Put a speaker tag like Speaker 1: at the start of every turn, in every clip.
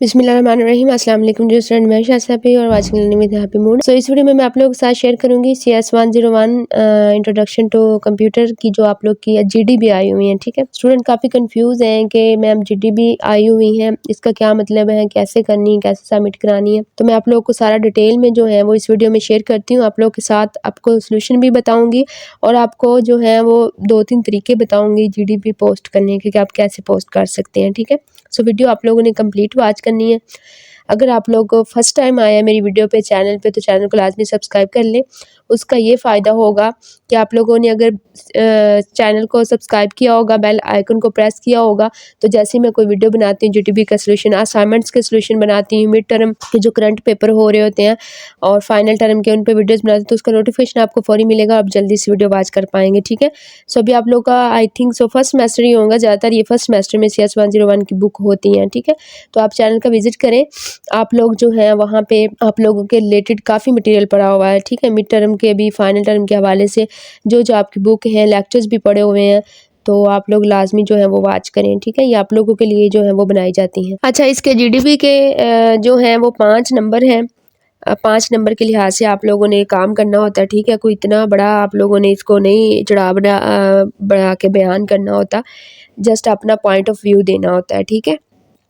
Speaker 1: बिस्मिल्लाहिर्रहमानिर्रहीम अस्सलाम वालेकुम जी स्टूडेंट, मैं शासाबी और watching learning with happy mood. So इस वीडियो में मैं आप लोगों के साथ शेयर करूंगी CS 101 इंट्रोडक्शन टू कंप्यूटर की जो आप लोग की GDB आई हुई है। ठीक है, स्टूडेंट काफ़ी कंफ्यूज हैं कि मैम GDB आई हुई है, इसका क्या मतलब है, कैसे करनी है, कैसे सबमिट करानी है। तो मैं आप लोगों को सारा डिटेल में जो है वो इस वीडियो में शेयर करती हूँ। आप लोग के साथ आपको सोल्यूशन भी बताऊँगी और आपको जो है वो 2-3 तरीके बताऊँगी GDB पोस्ट करने के कि आप कैसे पोस्ट कर सकते हैं। ठीक है, सो वीडियो आप लोगों ने कंप्लीट वॉच करनी है। अगर आप लोग फर्स्ट टाइम आए हैं मेरी वीडियो पे चैनल पे तो चैनल को लाजमी सब्सक्राइब कर लें। उसका ये फ़ायदा होगा कि आप लोगों ने अगर चैनल को सब्सक्राइब किया होगा, बेल आइकन को प्रेस किया होगा, तो जैसे ही मैं कोई वीडियो बनाती हूँ GDB का सोल्यूशन, असाइनमेंट्स के सोल्यूशन बनाती हूँ, मिड टर्म के जो करंट पेपर हो रहे होते हैं और फाइनल टर्म के उन पर वीडियोज़ बनाती हूँ, तो उसका नोटिफिकेशन आपको फ़ौरी मिलेगा, आप जल्दी से वीडियो वॉच कर पाएंगे। ठीक है, सो अभी आप लोग का I think so first semester ही होगा, ज़्यादातर ये फर्स्ट सेमेस्टर में CS 101 की बुक होती हैं। ठीक है, तो आप चैनल का विजिट करें, आप लोग जो हैं वहाँ पे आप लोगों के रिलेटेड काफ़ी मटेरियल पड़ा हुआ है। ठीक है, मिड टर्म के भी फाइनल टर्म के हवाले से जो जो आपकी बुक हैं, लेक्चर्स भी पड़े हुए हैं, तो आप लोग लाजमी जो है वो वॉच करें। ठीक है, ये आप लोगों के लिए जो है वो बनाई जाती हैं। अच्छा, इसके GDB के जो हैं वो 5 नंबर हैं। 5 नंबर के लिहाज से आप लोगों ने काम करना होता है। ठीक है, कोई इतना बड़ा आप लोगों ने इसको नहीं बढ़ा के बयान करना होता, जस्ट अपना पॉइंट ऑफ व्यू देना होता है। ठीक है,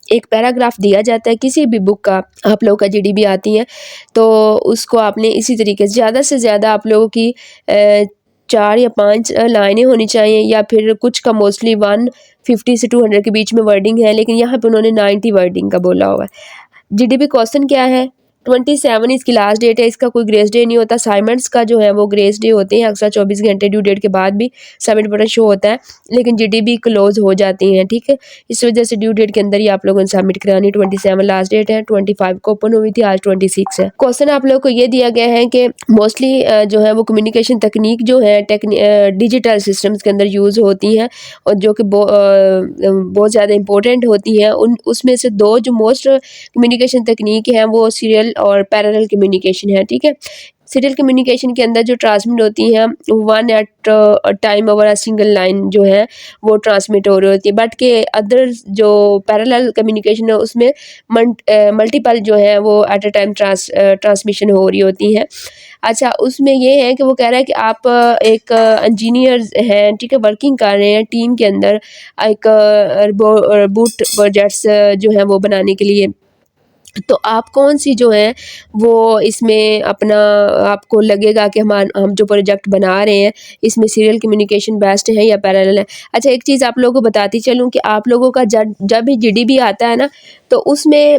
Speaker 1: एक पैराग्राफ दिया जाता है किसी भी बुक का, आप लोगों का GDB आती है तो उसको आपने इसी तरीके से ज़्यादा आप लोगों की 4 या 5 लाइनें होनी चाहिए, या फिर कुछ का मोस्टली 150 से 200 के बीच में वर्डिंग है, लेकिन यहाँ पे उन्होंने 90 वर्डिंग का बोला हुआ है। GDB क्वेश्चन क्या है? 27 इसकी लास्ट डेट है, इसका कोई ग्रेस डे नहीं होता। असाइनमेंट्स का जो है वो ग्रेस डे होते हैं, अक्सर 24 घंटे ड्यू डेट के बाद भी सबमिट बटन शो होता है, लेकिन GDB क्लोज हो जाती हैं। ठीक है, इस वजह से ड्यू डेट के अंदर ही आप लोगों ने सबमिट करानी। 27 लास्ट डेट है, 25 को ओपन हुई थी, आज 26 है। क्वेश्चन आप लोग को ये दिया गया है कि मोस्टली जो है वो कम्युनिकेशन तकनीक जो है डिजिटल सिस्टम्स के अंदर यूज़ होती हैं और जो कि बहुत ज़्यादा इंपॉर्टेंट होती हैं। उसमें से 2 जो मोस्ट कम्युनिकेशन तकनीक है वो सीरियल और पैरेलल कम्युनिकेशन है। ठीक है, सीरियल कम्युनिकेशन के अंदर जो ट्रांसमिट होती हैं 1 at time over a single line जो है वो ट्रांसमिट हो रही होती है, बट के अदर जो पैरेलल कम्युनिकेशन है उसमें मल्टीपल जो है वो एट अ टाइम ट्रांसमिशन हो रही होती हैं। अच्छा, उसमें ये है कि वो कह रहा है कि आप एक इंजीनियर हैं, ठीक है, वर्किंग कर रहे हैं टीम के अंदर एक बूट प्रोजेक्ट्स जो है वो बनाने के लिए, तो आप कौन सी जो है वो इसमें अपना आपको लगेगा कि हम जो प्रोजेक्ट बना रहे हैं इसमें सीरियल कम्युनिकेशन बेस्ट है या पैरेलल है। अच्छा, एक चीज़ आप लोगों को बताती चलूँ कि आप लोगों का जब भी GDB आता है ना, तो उसमें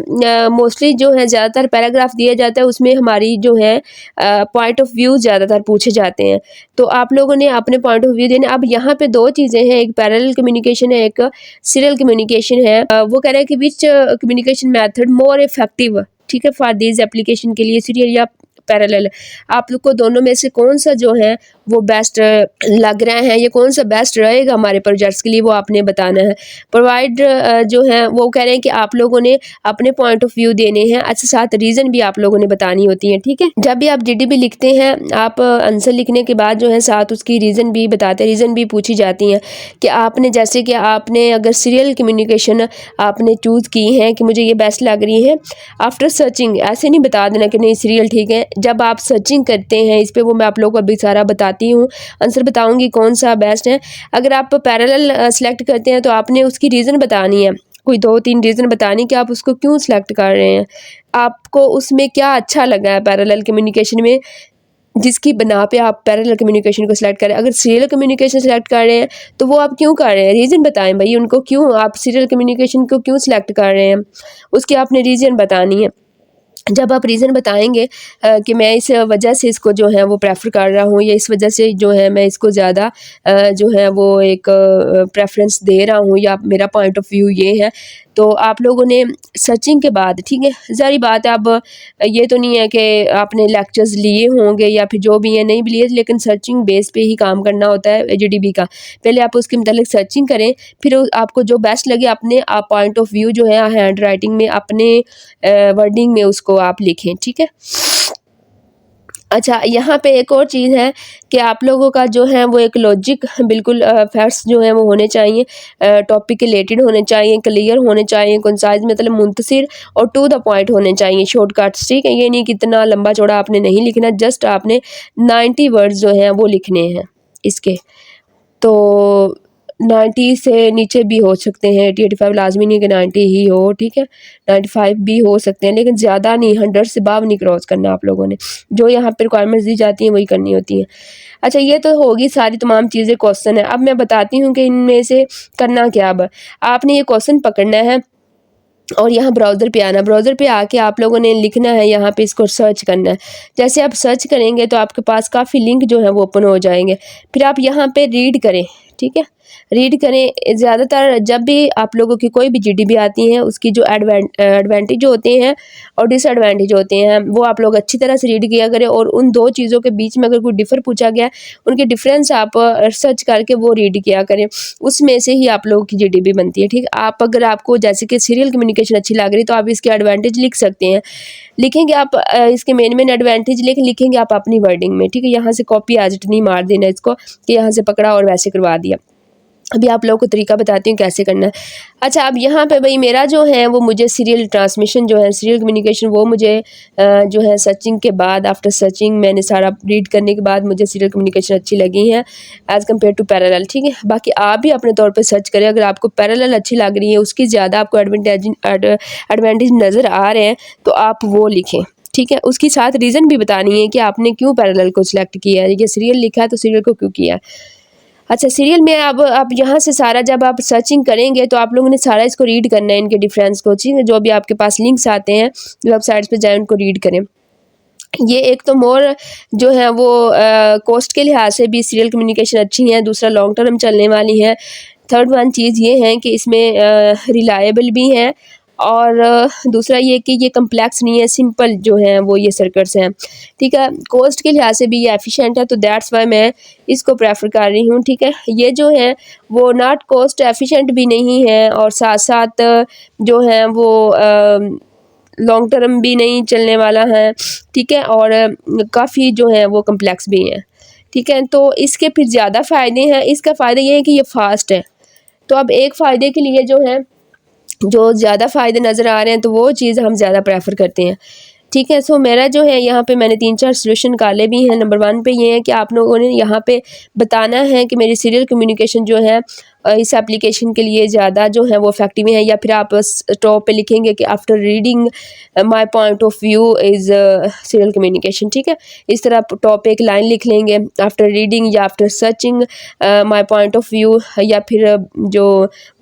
Speaker 1: मोस्टली जो है ज़्यादातर पैराग्राफ दिया जाता है, उसमें हमारी जो है पॉइंट ऑफ व्यू ज़्यादातर पूछे जाते हैं, तो आप लोगों ने अपने पॉइंट ऑफ व्यू देने। अब यहाँ पे 2 चीज़ें हैं, एक पैरेलल कम्युनिकेशन है, एक सीरियल कम्युनिकेशन है। वो कह रहे हैं कि विच कम्युनिकेशन मेथड मोर इफेक्टिव, ठीक है, फॉर दिस एप्लीकेशन के लिए, सीरियल या पैरेलल। आप लोग को दोनों में से कौन सा जो है वो बेस्ट लग रहा है, ये कौन सा बेस्ट रहेगा हमारे प्रोजेक्ट्स के लिए, वो आपने बताना है। प्रोवाइड जो है वो कह रहे हैं कि आप लोगों ने अपने पॉइंट ऑफ व्यू देने हैं, अच्छा साथ रीज़न भी आप लोगों ने बतानी होती है। ठीक है, जब भी आप GDB लिखते हैं आप आंसर लिखने के बाद जो है साथ उसकी रीज़न भी बताते हैं, रीज़न भी पूछी जाती हैं कि आपने, जैसे कि आपने अगर सीरियल कम्युनिकेशन आपने चूज़ की है कि मुझे ये बेस्ट लग रही है, आफ्टर सर्चिंग ऐसे नहीं बता देना कि नहीं सीरियल ठीक है। जब आप सर्चिंग करते हैं इस पे, वो मैं आप लोगों को अभी सारा बताती हूँ, आंसर बताऊँगी कौन सा बेस्ट है। अगर आप पैरेलल सेलेक्ट करते हैं तो आपने उसकी रीज़न बतानी है, कोई 2-3 रीज़न बतानी कि आप उसको क्यों सिलेक्ट कर रहे हैं, आपको उसमें क्या अच्छा लगा है पैरेलल कम्युनिकेशन में, जिसकी बना पे आप पैरेलल कम्युनिकेशन को सिलेक्ट करें। अगर सीरियल कम्युनिकेशन सिलेक्ट कर रहे हैं तो वो आप क्यों कर रहे हैं, रीज़न बताएं भाई उनको, क्यों आप सीरियल कम्युनिकेशन को क्यों सिलेक्ट कर रहे हैं, उसकी आपने रीज़न बतानी है। जब आप रीज़न बताएंगे कि मैं इस वजह से इसको जो है वो प्रेफर कर रहा हूँ, या इस वजह से जो है मैं इसको ज़्यादा जो है वो एक प्रेफरेंस दे रहा हूँ, या मेरा पॉइंट ऑफ व्यू ये है, तो आप लोगों ने सर्चिंग के बाद, ठीक है, ज़ाहिर बात है, अब ये तो नहीं है कि आपने लेक्चर्स लिए होंगे या फिर जो भी है नहीं भी लिए, लेकिन सर्चिंग बेस पे ही काम करना होता है GDB का। पहले आप उसके मतलब सर्चिंग करें, फिर आपको जो बेस्ट लगे अपने आप पॉइंट ऑफ व्यू जो है हैंड राइटिंग में अपने वर्डिंग में उसको आप लिखें। ठीक है, अच्छा, यहाँ पे एक और चीज़ है कि आप लोगों का जो है वो एक लॉजिक बिल्कुल फैक्ट्स जो हैं वो होने चाहिए, टॉपिक के रिलेटेड होने चाहिए, क्लियर होने चाहिए, कंसाइज़ मतलब मुंतसिर और टू द पॉइंट होने चाहिए, शॉर्टकट्स, ठीक है। ये नहीं कि इतना लंबा चौड़ा आपने नहीं लिखना, जस्ट आपने 90 वर्ड्स जो हैं वो लिखने हैं इसके। तो 90 से नीचे भी हो सकते हैं, 80-85 लाजमी नहीं कि 90 ही हो, ठीक है। 95 भी हो सकते हैं, लेकिन ज़्यादा नहीं, 100 से बाव नहीं क्रॉस करना आप लोगों ने। जो यहाँ पे रिक्वायरमेंट्स दी जाती हैं वही करनी होती हैं। अच्छा, ये तो होगी सारी तमाम चीज़ें क्वेश्चन है। अब मैं बताती हूँ कि इनमें से करना क्या। अब आपने ये क्वेश्चन पकड़ना है और यहाँ ब्राउज़र पे आना, ब्राउज़र पे आके आप लोगों ने लिखना है, यहाँ पे इसको सर्च करना है। जैसे आप सर्च करेंगे तो आपके पास काफ़ी लिंक जो है वो ओपन हो जाएंगे। फिर आप यहाँ पे रीड करें, ठीक है, रीड करें। ज़्यादातर जब भी आप लोगों की कोई भी जीडीबी आती है उसकी जो एडवांटेज होते हैं और डिसएडवांटेज होते हैं वो आप लोग अच्छी तरह से रीड किया करें, और उन दो चीज़ों के बीच में अगर कोई डिफ़र पूछा गया उनके डिफरेंस आप सर्च करके वो रीड किया करें, उसमें से ही आप लोगों की जीडीबी बनती है, ठीक। आप अगर आपको जैसे कि सीरियल कम्युनिकेशन अच्छी लग रही तो आप इसके एडवांटेज लिख सकते हैं, लिखेंगे आप इसके मेन एडवांटेज लिखेंगे आप अपनी वर्डिंग में, ठीक है। यहाँ से कॉपी एज नहीं मार देना इसको कि यहाँ से पकड़ा और वैसे करवा दिया। अभी आप लोगों को तरीका बताती हूँ कैसे करना है। अच्छा, अब यहाँ पे भाई मेरा जो है वो मुझे सीरियल ट्रांसमिशन जो है, सीरियल कम्युनिकेशन, वो मुझे जो है सर्चिंग के बाद, आफ्टर सर्चिंग मैंने सारा रीड करने के बाद मुझे सीरियल कम्युनिकेशन अच्छी लगी है एज़ कम्पेयर टू पैरेलल, ठीक है। बाकी आप भी अपने तौर पे सर्च करें, अगर आपको पैरेलल अच्छी लग रही है, उसकी ज़्यादा आपको एडवांटेज नज़र आ रहे हैं तो आप वो लिखें, ठीक है। उसके साथ रीज़न भी बतानी है कि आपने क्यों पैरेलल को सिलेक्ट किया है, ये सीरियल लिखा है तो सीरियल को क्यों किया है। अच्छा, सीरियल में अब आप यहाँ से सारा जब आप सर्चिंग करेंगे तो आप लोगों ने सारा इसको रीड करना है, इनके डिफरेंस को, ठीक है। जो भी आपके पास लिंक्स आते हैं वेबसाइट्स पे जाए उनको रीड करें। ये एक तो मोर जो है वो कॉस्ट के लिहाज से भी सीरियल कम्युनिकेशन अच्छी है, दूसरा लॉन्ग टर्म चलने वाली है। थर्ड वन चीज़ ये है कि इसमें रिलायबल भी है, और दूसरा ये कि ये कम्प्लेक्स नहीं है, सिंपल जो है वो ये सर्किट्स हैं, ठीक है। कॉस्ट के लिहाज से भी ये एफिशिएंट है, तो दैट्स वाई मैं इसको प्रेफर कर रही हूँ, ठीक है। ये जो है वो नॉट कॉस्ट एफिशिएंट भी नहीं है और साथ साथ जो है वो लॉन्ग टर्म भी नहीं चलने वाला है, ठीक है, और काफ़ी जो है वो कम्प्लेक्स भी हैं, ठीक है। तो इसके फिर ज़्यादा फ़ायदे हैं। इसका फ़ायदा ये है कि ये फास्ट है। तो अब एक फ़ायदे के लिए जो है, जो ज़्यादा फ़ायदे नज़र आ रहे हैं तो वो चीज़ हम ज़्यादा प्रेफर करते हैं, ठीक है। सो मेरा जो है यहाँ पे मैंने 3-4 सॉल्यूशन निकाले भी हैं। नंबर 1 पे ये है कि आप लोगों ने यहाँ पे बताना है कि मेरी सीरियल कम्युनिकेशन जो है इस एप्लीकेशन के लिए ज़्यादा जो है वो इफेक्टिव है, या फिर आप टॉप पे लिखेंगे कि after reading my point of view is serial communication, ठीक है। इस तरह आप टॉप पे एक लाइन लिख लेंगे, आफ्टर रीडिंग या after searching my point of view, या फिर जो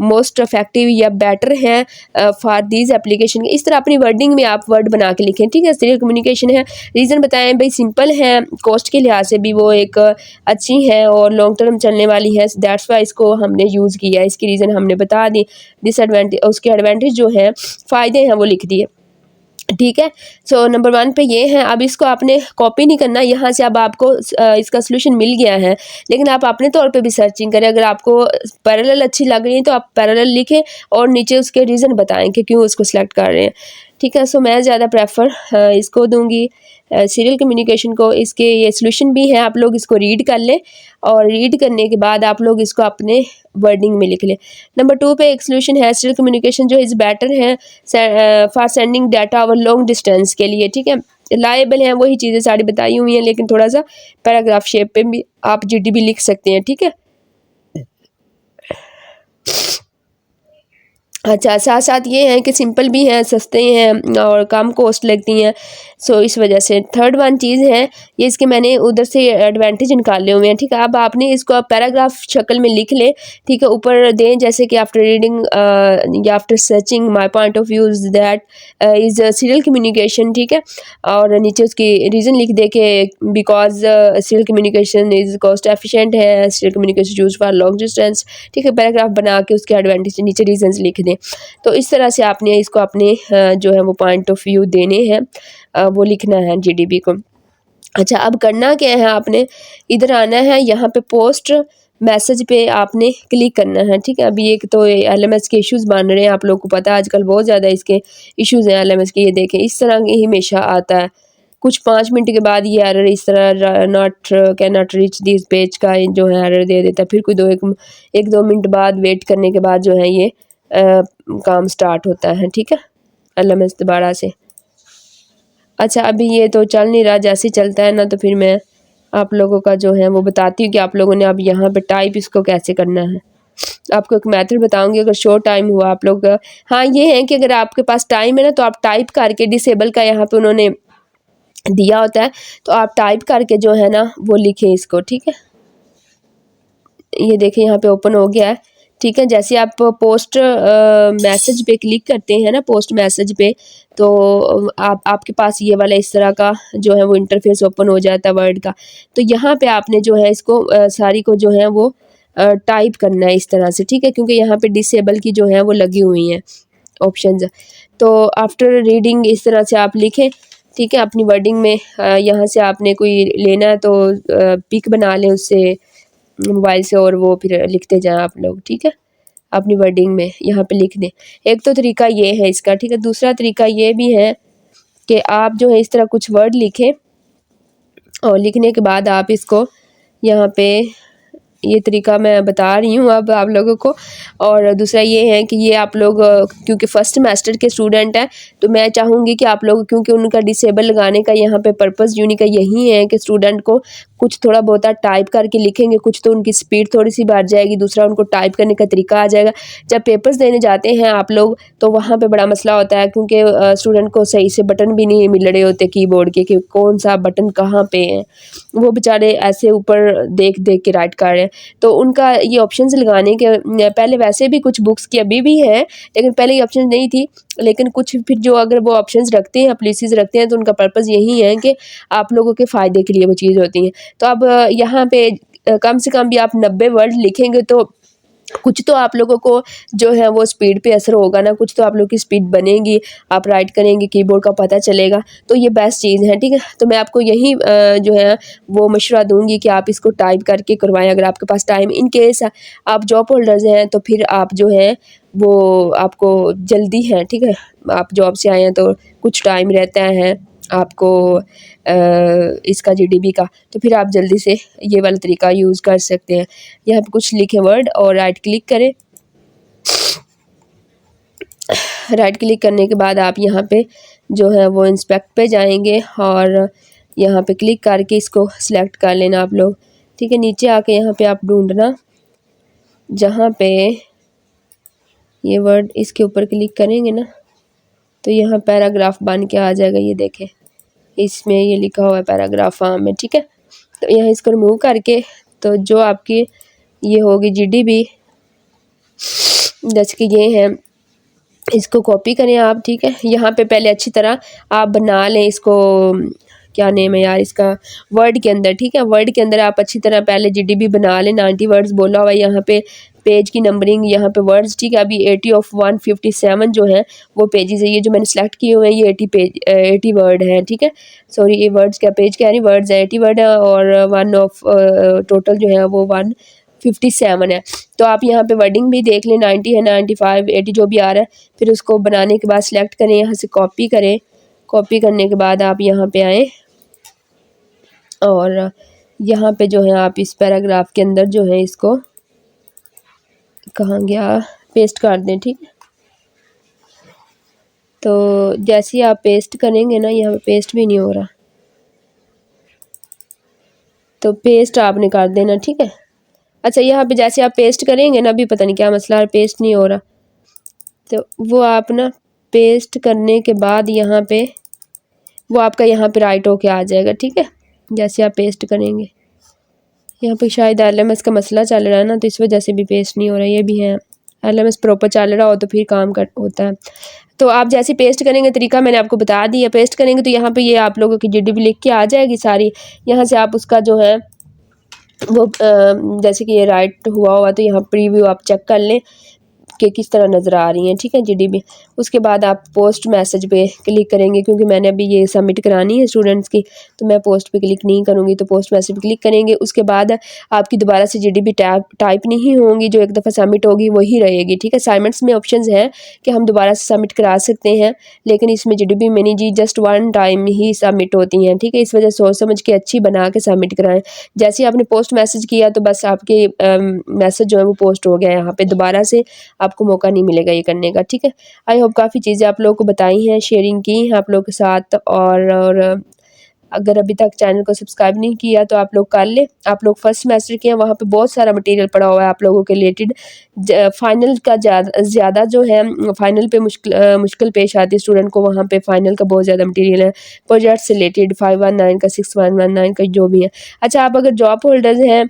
Speaker 1: मोस्ट इफेक्टिव या बेटर है फॉर दीज एप्लीकेशन। इस तरह अपनी वर्डिंग में आप वर्ड बना के लिखें, ठीक है। सीरियल कम्युनिकेशन है, रीज़न बताएं भाई, सिंपल है, कॉस्ट के लिहाज से भी वो एक अच्छी है और लॉन्ग टर्म चलने वाली है, दैट्स वाई इसको हमने यूज़ किया है। इसकी रीज़न हमने बता दी, डिसएडवांटेज उसके एडवांटेज जो है, फ़ायदे हैं वो लिख दिए, ठीक है। सो नंबर 1 पे ये है। अब इसको आपने कॉपी नहीं करना, यहाँ से अब आपको इसका सोल्यूशन मिल गया है, लेकिन आप अपने तौर पे भी सर्चिंग करें। अगर आपको पैरेलल अच्छी लग रही है तो आप पैरेलल लिखें और नीचे उसके रीज़न बताएं कि क्यों उसको सिलेक्ट कर रहे हैं, ठीक है। सो मैं ज़्यादा प्रेफर इसको दूंगी, सीरियल कम्युनिकेशन को। इसके ये सोल्यूशन भी है, आप लोग इसको रीड कर लें और रीड करने के बाद आप लोग इसको अपने वर्डिंग में लिख लें। नंबर 2 पे एक सोल्यूशन है, सीरियल कम्युनिकेशन जो इज़ बेटर है for sending data over long distance के लिए, ठीक है। रिलायबल हैं, वही चीज़ें सारी बताई हुई हैं, लेकिन थोड़ा सा पैराग्राफ शेप पे भी आप जीडीबी लिख सकते हैं, ठीक है। अच्छा, साथ साथ ये है कि सिंपल भी हैं, सस्ते हैं और कम कॉस्ट लगती हैं, सो इस वजह से। थर्ड वन चीज़ है, ये इसके मैंने उधर से एडवांटेज निकाले हुए हैं, ठीक है। अब आपने इसको पैराग्राफ शक्ल में लिख लें, ठीक है, ऊपर दें जैसे कि आफ्टर रीडिंग या after searching my point of view is that is serial communication, ठीक है, और नीचे उसकी रीज़न लिख दे के because serial communication is cost efficient है, serial communication use for long distance, ठीक है। पैराग्राफ बना के उसके एडवांटेज नीचे रीजंस लिख दें। तो इस तरह से आपने इसको अपने जो है वो पॉइंट ऑफ व्यू देने हैं, वो लिखना है जीडीबी को। अच्छा, अब करना क्या है, आपने इधर आना है, यहाँ पे पोस्ट मैसेज पे आपने क्लिक करना है, ठीक है। अभी एक तो एलएमएस के इश्यूज बन रहे हैं, आप लोगों को पता है आजकल बहुत ज़्यादा इसके इश्यूज हैं एलएमएस के। ये देखें, इस तरह के ही हमेशा आता है, कुछ 5 मिनट के बाद ये एरर इस तरह can not reach this page का जो है एरर दे देता है। फिर कोई 1-2 मिनट बाद वेट करने के बाद जो है ये काम स्टार्ट होता है, ठीक है, LMS दोबारा से। अच्छा, अभी ये तो चल नहीं रहा, जैसे ही चलता है ना तो फिर मैं आप लोगों का जो है वो बताती हूँ कि आप लोगों ने अब यहाँ पे टाइप इसको कैसे करना है। आपको एक मेथड बताऊंगी अगर शॉर्ट टाइम हुआ आप लोग। हाँ, ये है कि अगर आपके पास टाइम है ना तो आप टाइप करके डिसेबल का यहाँ पे उन्होंने दिया होता है, तो आप टाइप करके जो है ना वो लिखें इसको, ठीक है। ये देखें यहाँ पे ओपन हो गया है, ठीक है। जैसे आप पोस्ट मैसेज पे क्लिक करते हैं ना, पोस्ट मैसेज पे, तो आपके पास ये वाला इस तरह का जो है वो इंटरफेस ओपन हो जाता है वर्ड का। तो यहाँ पे आपने जो है इसको सारी को जो है वो टाइप करना है इस तरह से, ठीक है, क्योंकि यहाँ पे डिसेबल की जो है वो लगी हुई हैं ऑप्शंस। तो आफ्टर रीडिंग इस तरह से आप लिखें, ठीक है, अपनी वर्डिंग में। यहाँ से आपने कोई लेना है तो पिक बना लें उससे मोबाइल से और वो फिर लिखते जाएं आप लोग, ठीक है, अपनी वर्डिंग में यहाँ पे लिख दें। एक तो तरीका ये है इसका, ठीक है। दूसरा तरीका ये भी है कि आप जो है इस तरह कुछ वर्ड लिखें और लिखने के बाद आप इसको यहाँ पे, ये तरीका मैं बता रही हूँ अब आप लोगों को। और दूसरा ये है कि ये आप लोग क्योंकि फर्स्ट सेमेस्टर के स्टूडेंट हैं तो मैं चाहूँगी कि आप लोग, क्योंकि उनका डिसेबल लगाने का यहाँ पे पर्पस यूनी का यही है कि स्टूडेंट को कुछ थोड़ा बहुत टाइप करके लिखेंगे, कुछ तो उनकी स्पीड थोड़ी सी बढ़ जाएगी, दूसरा उनको टाइप करने का तरीका आ जाएगा। जब पेपर्स देने जाते हैं आप लोग तो वहाँ पे बड़ा मसला होता है, क्योंकि स्टूडेंट को सही से बटन भी नहीं मिल रहे होते कीबोर्ड के, कि कौन सा बटन कहाँ पे है, वो बेचारे ऐसे ऊपर देख देख के राइट कर रहे हैं। तो उनका ये ऑप्शंस लगाने के पहले वैसे भी कुछ बुक्स की अभी भी है, लेकिन पहले ये ऑप्शन नहीं थी, लेकिन कुछ फिर जो अगर वो ऑप्शंस रखते हैं, पॉलिसीज रखते हैं, तो उनका पर्पस यही है कि आप लोगों के फ़ायदे के लिए वो चीज़ होती है। तो अब यहाँ पे कम से कम भी आप 90 वर्ड लिखेंगे तो कुछ तो आप लोगों को जो है वो स्पीड पे असर होगा ना, कुछ तो आप लोग की स्पीड बनेगी, आप राइट करेंगे, कीबोर्ड का पता चलेगा, तो ये बेस्ट चीज़ है, ठीक है। तो मैं आपको यही जो है वो मशवरा दूंगी कि आप इसको टाइप करके करवाएं अगर आपके पास टाइम। इन केस आप जॉब होल्डर्स हैं तो फिर आप जो है वो आपको जल्दी है, ठीक है, आप जॉब से आए हैं तो कुछ टाइम रहता है आपको इसका GDB का, तो फिर आप जल्दी से ये वाला तरीका यूज़ कर सकते हैं। यहाँ पे कुछ लिखे वर्ड और राइट क्लिक करें। राइट क्लिक करने के बाद आप यहाँ पे जो है वो इंस्पेक्ट पे जाएंगे और यहाँ पे क्लिक करके इसको सिलेक्ट कर लेना आप लोग, ठीक है। नीचे आके यहाँ पे आप ढूंढना जहाँ पे ये वर्ड, इसके ऊपर क्लिक करेंगे ना तो यहाँ पैराग्राफ बन के आ जाएगा, ये देखें इसमें ये लिखा हुआ है पैराग्राफ फॉर्म में, ठीक है। तो यहाँ इसको रिमूव करके तो जो आपकी ये होगी GDB, जैसे कि ये है, इसको कॉपी करें आप, ठीक है। यहाँ पे पहले अच्छी तरह आप बना लें इसको, क्या नेम है यार इसका, वर्ड के अंदर, ठीक है, वर्ड के अंदर आप अच्छी तरह पहले GDB बना लें। 90 वर्ड्स बोला हुआ है यहाँ पे, पेज की नंबरिंग यहाँ पे वर्ड्स, ठीक है। अभी 80 of 157 जो है वो पेजेस है, ये जो मैंने सेलेक्ट किए हुए हैं ये 80 वर्ड हैं, ठीक है। सॉरी, ये वर्ड्स क्या पेज क्या नहीं, वर्ड्स है 80 वर्ड है और 1 ऑफ टोटल जो है वो 157 है। तो आप यहाँ पे वर्डिंग भी देख लें, 90 है, 95, 80 जो भी आ रहा है। फिर उसको बनाने के बाद सिलेक्ट करें, यहाँ से कॉपी करें, कॉपी करने के बाद आप यहाँ पे आएँ और यहाँ पे जो है आप इस पैराग्राफ के अंदर जो है इसको कहाँ गया, पेस्ट कर दें, ठीक है। तो जैसे ही आप पेस्ट करेंगे ना, यहाँ पे पेस्ट भी नहीं हो रहा, तो पेस्ट आपने कर देना, ठीक है। अच्छा, यहाँ पे जैसे आप पेस्ट करेंगे ना, अभी पता नहीं क्या मसला है, पेस्ट नहीं हो रहा, तो वो आप ना पेस्ट करने के बाद यहाँ पे वो आपका यहाँ पे राइट होके आ जाएगा, ठीक है। जैसे आप पेस्ट करेंगे, यहाँ पे शायद LMS का मसला चल रहा है ना, तो इस वजह से भी पेस्ट नहीं हो रहा। ये भी है, LMS प्रॉपर चल रहा हो तो फिर काम कर होता है। तो आप जैसे पेस्ट करेंगे, तरीका मैंने आपको बता दिया, पेस्ट करेंगे तो यहाँ पे ये आप लोगों की GDB लिख के आ जाएगी सारी। यहाँ से आप उसका जो है वो जैसे कि ये राइट हुआ तो यहाँ प्रीव्यू आप चेक कर लें कि किस तरह नज़र आ रही हैं, ठीक है, GDB। उसके बाद आप पोस्ट मैसेज पे क्लिक करेंगे, क्योंकि मैंने अभी ये सबमिट करानी है स्टूडेंट्स की, तो मैं पोस्ट पे क्लिक नहीं करूँगी, तो पोस्ट मैसेज पे क्लिक करेंगे। उसके बाद आपकी दोबारा से GDB टाइप नहीं होंगी, जो एक दफ़ा सबमिट होगी वही रहेगी, ठीक है। असाइनमेंट्स में ऑप्शंस हैं कि हम दोबारा से सबमिट करा सकते हैं, लेकिन इसमें GDB में नहीं जी, जस्ट 1 टाइम ही सबमिट होती हैं, ठीक है। इस वजह सोच समझ के अच्छी बना के सबमिट कराएं। जैसे आपने पोस्ट मैसेज किया तो बस आपके मैसेज जो है वो पोस्ट हो गया, यहाँ पे दोबारा से आपको मौका नहीं मिलेगा ये करने का, ठीक है। आई होप काफ़ी चीज़ें आप लोगों को बताई हैं, शेयरिंग की आप लोगों के साथ, और अगर अभी तक चैनल को सब्सक्राइब नहीं किया तो आप लोग कर लें। आप लोग फर्स्ट सेमेस्टर के हैं, वहाँ पे बहुत सारा मटेरियल पड़ा हुआ है आप लोगों के रिलेटेड। फाइनल का ज़्यादा जो है फाइनल पे मुश्किल पेश आती है स्टूडेंट को, वहाँ पे फाइनल का बहुत ज़्यादा मटेरियल है, प्रोजेक्ट से रिलेटेड 519 का 6119 का जो भी है। अच्छा, आप अगर जॉब होल्डर्स हैं,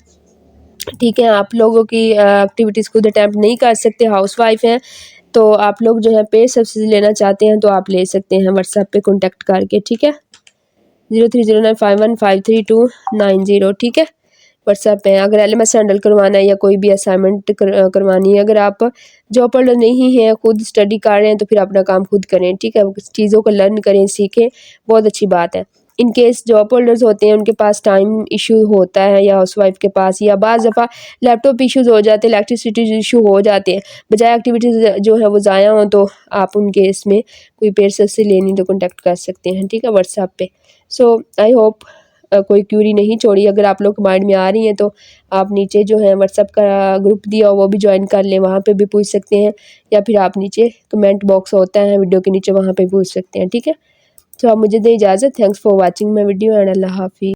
Speaker 1: ठीक है, आप लोगों की एक्टिविटीज़ खुद अटैम्प्ट नहीं कर सकते, हाउसवाइफ हैं, तो आप लोग जो है पे सब्सिडी लेना चाहते हैं तो आप ले सकते हैं व्हाट्सएप पे कॉन्टैक्ट करके, ठीक है। 0309515329, ठीक है, व्हाट्सएप पे। अगर LMS हैंडल करवाना है या कोई भी असाइनमेंट करवानी है, अगर आप जॉब होल्डर नहीं हैं, खुद स्टडी कर रहे हैं, तो फिर अपना काम खुद करें, ठीक है। चीज़ों को लर्न करें, सीखें, बहुत अच्छी बात है। इन केस जॉब होल्डर्स होते हैं, उनके पास टाइम इशू होता है, या हाउसवाइफ के पास, या बाज़ दफ़ा लैपटॉप इश्यूज़ हो जाते हैं, इलेक्ट्रिसिटी इशू हो जाते हैं, बजाय एक्टिविटीज़ जो है वो ज़ाया हों, तो आप उन केस में कोई पेड से लेनी तो कॉन्टैक्ट कर सकते हैं, ठीक है, व्हाट्सएप पे। सो आई होप कोई क्यूरी नहीं छोड़ी। अगर आप लोग माइंड में आ रही हैं तो आप नीचे जो है व्हाट्सएप का ग्रुप दिया वो भी ज्वाइन कर लें, वहाँ पे भी पूछ सकते हैं, या फिर आप नीचे कमेंट बॉक्स होता है वीडियो के नीचे, वहाँ पे पूछ सकते हैं, ठीक है। तो आप मुझे दें इजाज़त। Thanks for watching my video and Allah हाफिज़।